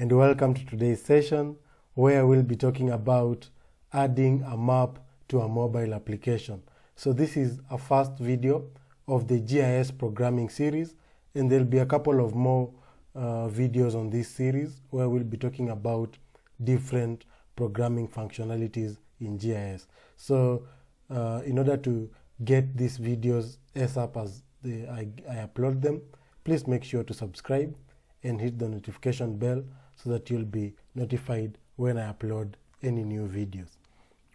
and welcome to today's session where we'll be talking about adding a map to a mobile application. So this is a first video of the GIS programming series, and there'll be a couple of more videos on this series where we'll be talking about different programming functionalities in GIS. So in order to get these videos ASAP as I upload them, please make sure to subscribe and hit the notification bell so that you'll be notified when I upload any new videos.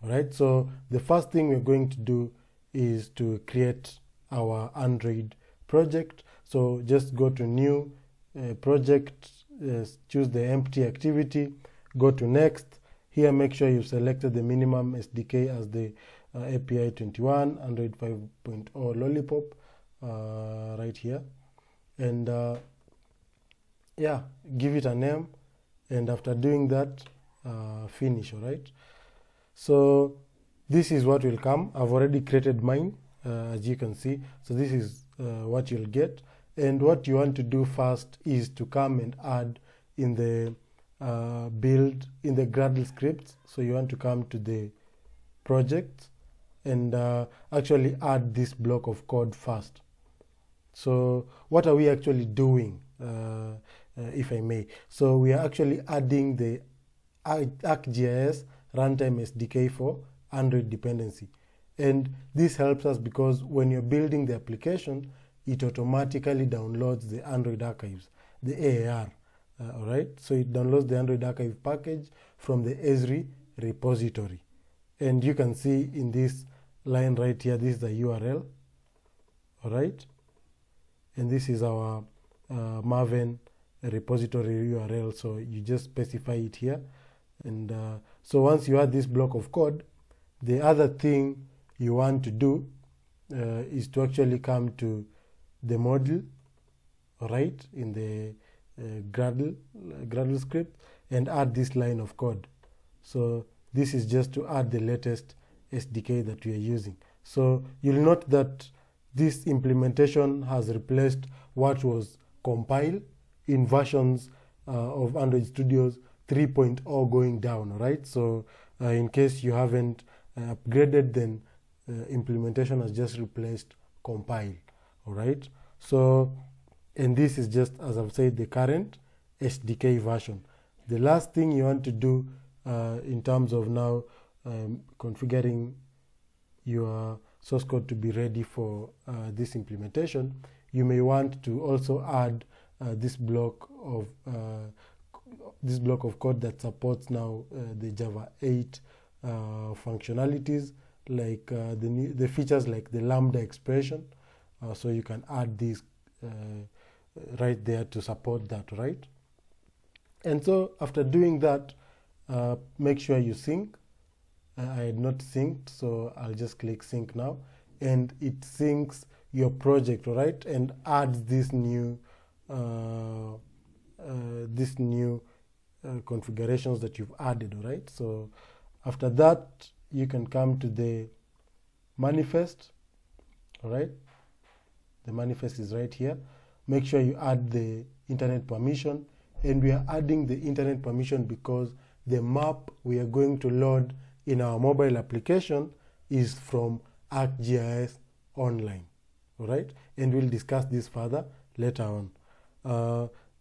All right, so the first thing we're going to do is to create our Android project. So just go to new project, choose the empty activity, go to next. Here make sure you've selected the minimum SDK as the API 21, Android 5.0 Lollipop, right here. And yeah, give it a name, and after doing that, finish. All right, so this is what will come. I've already created mine, as you can see. So this is what you'll get, and what you want to do first is to come and add in the build in the Gradle scripts. So you want to come to the project and actually add this block of code first. So what are we actually doing, if I may? So we are actually adding the ArcGIS Runtime SDK for Android dependency. And this helps us because when you're building the application, it automatically downloads the Android archives, the AAR. All right, so it downloads the Android archive package from the Esri repository. And you can see in this line right here, this is the URL. All right. And this is our Maven repository URL. So you just specify it here. And so once you add this block of code, the other thing you want to do is to actually come to the module, all right, in the Gradle script, and add this line of code. So this is just to add the latest SDK that we are using. So you'll note that this implementation has replaced what was compiled in versions of Android Studios 3.0 going down, right? So in case you haven't upgraded, then implementation has just replaced compile, all right? So, and this is just, as I've said, the current SDK version. The last thing you want to do in terms of now configuring your source code to be ready for this implementation, you may want to also add this block of code that supports now the Java 8 functionalities, like the features like the lambda expression. So you can add this right there to support that, right? And so after doing that, make sure you sync. I had not synced, so I'll just click sync now, and it syncs your project, all right, and adds this new configurations that you've added, all right? So after that, you can come to the manifest, all right? The manifest is right here. Make sure you add the internet permission, and we are adding the internet permission because the map we are going to load in our mobile application is from ArcGIS Online, all right? And we'll discuss this further later on.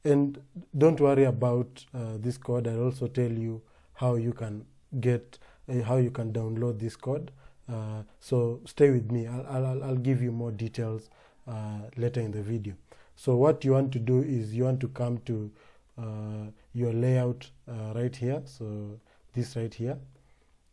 And don't worry about this code. I'll also tell you how you can get, how you can download this code. So stay with me. I'll give you more details later in the video. So what you want to do is you want to come to your layout right here. So this right here.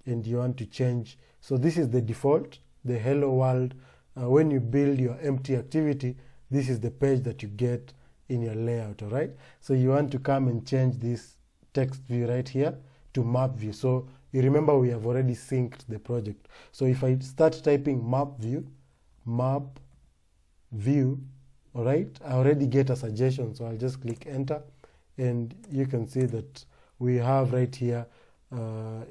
And you want to change. So this is the default, the hello world. When you build your empty activity, this is the page that you get in your layout, all right? So you want to come and change this text view right here to map view. So you remember we have already synced the project. So if I start typing map view, all right, I already get a suggestion. So I'll just click enter, and you can see that we have right here,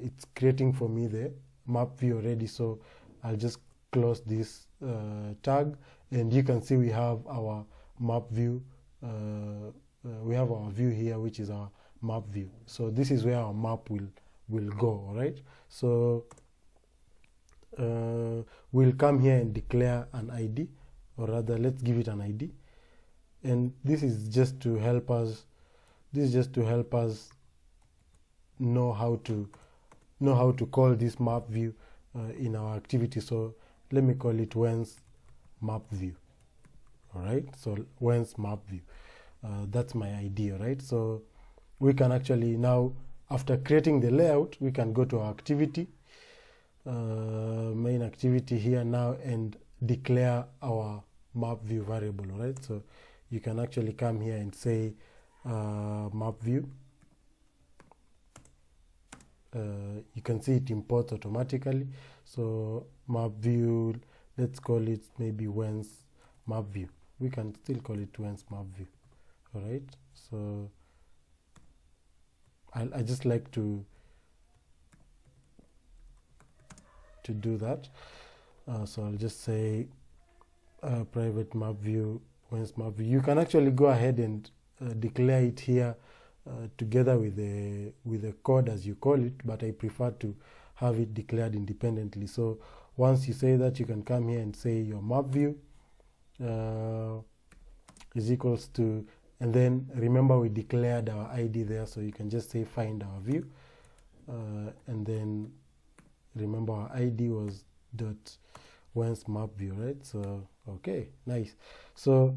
it's creating for me the map view already. So I'll just close this tag, and you can see we have our map view. We have our view here, which is our map view. So this is where our map will go. All right, so we'll come here and declare an ID, or rather let's give it an ID, and this is just to help us know how to call this map view in our activity. So let me call it Wens map view. All right, so Wens map view, that's my ID. All right, so we can actually now, after creating the layout, we can go to our activity, main activity here now, and declare our map view variable. All right, so you can actually come here and say map view. You can see it imports automatically. So map view, let's call it maybe Wens map view. We can still call it Wens map view. All right, so I just like to do that. So I'll just say private map view, Wens map view. You can actually go ahead and declare it here together with the code as you call it, but I prefer to have it declared independently. So once you say that, you can come here and say your map view is equals to, and then remember we declared our ID there, so you can just say find our view, and then remember our ID was dot Wens map view, right? So okay, nice. So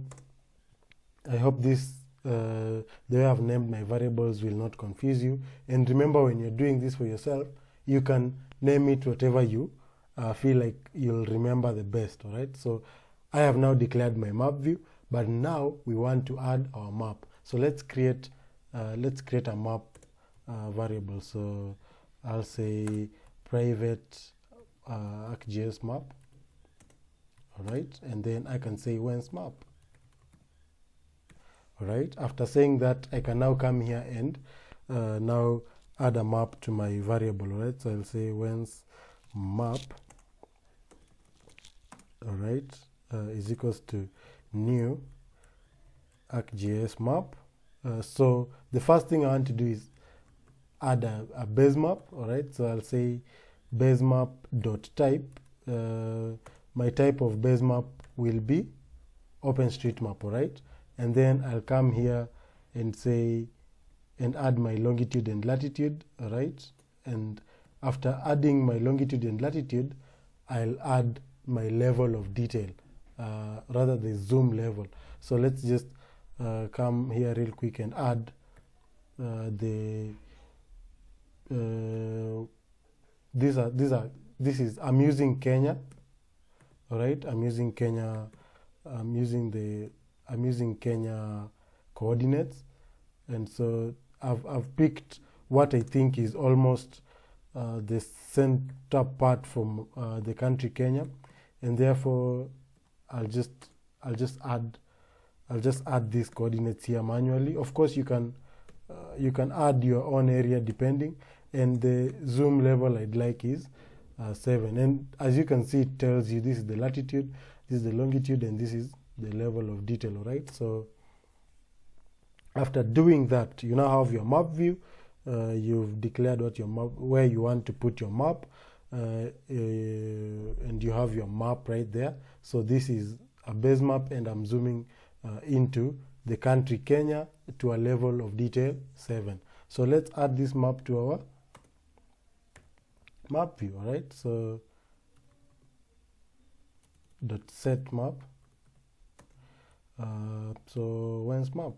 I hope this the way I've named my variables will not confuse you. And remember, when you're doing this for yourself, you can name it whatever you feel like you'll remember the best. All right, so I have now declared my map view, but now we want to add our map. So let's create a map variable. So I'll say private ArcGIS map. All right, and then I can say Wens map. All right, after saying that, I can now come here and now add a map to my variable. All right, so I'll say Wens map, all right, is equals to new ArcGIS map. So the first thing I want to do is add a base map. All right, so I'll say base map dot type. My type of base map will be OpenStreetMap. All right, and then I'll come here and say and add my longitude and latitude. All right, and after adding my longitude and latitude, I'll add my level of detail, rather the zoom level. So let's just come here real quick and add I'm using Kenya. All right, I'm using Kenya coordinates, and so I've picked what I think is almost the center part from the country Kenya, and therefore I'll just add these coordinates here manually. Of course, you can add your own area depending, and the zoom level I'd like is 7. And as you can see, it tells you this is the latitude, this is the longitude, and this is the level of detail. All right, so after doing that, you now have your map view. You've declared what your map, where you want to put your map, and you have your map right there. So this is a base map, and I'm zooming into the country Kenya to a level of detail 7. So let's add this map to our map view. All right, so dot set map. So Wens map.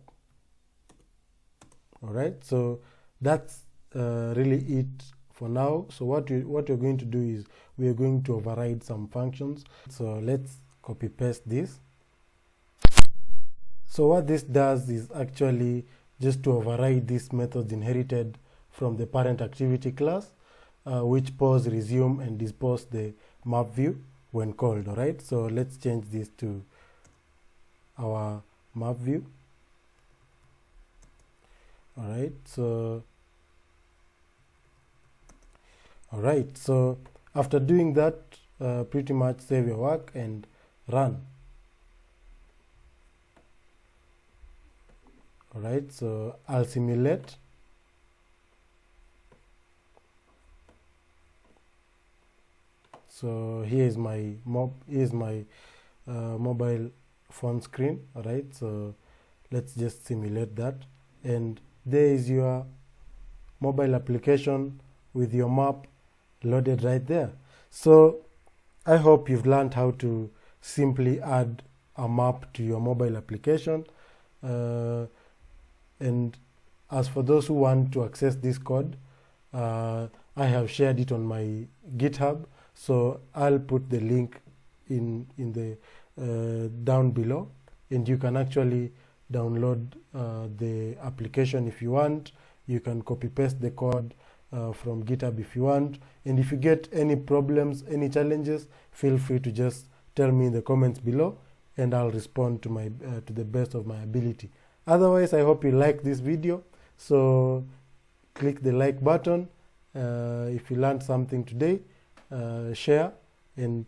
All right, so that's really it for now. So what you're going to do is we are going to override some functions. So let's copy paste this. So what this does is actually just to override these methods inherited from the parent activity class, which pause, resume, and dispose the map view when called. All right, so let's change this to our map view. All right, so after doing that, pretty much save your work and run. All right, so I'll simulate So here is my mobile phone screen. All right, so let's just simulate that, and there is your mobile application with your map loaded right there. So I hope you've learned how to simply add a map to your mobile application, and as for those who want to access this code, I have shared it on my GitHub, so I'll put the link in the down below, and you can actually download the application if you want. You can copy paste the code from GitHub if you want, and if you get any problems, any challenges, feel free to just tell me in the comments below, and I'll respond to my to the best of my ability. Otherwise, I hope you like this video, so click the like button. If you learned something today, share, and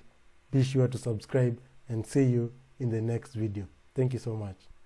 be sure to subscribe, and see you in the next video. Thank you so much.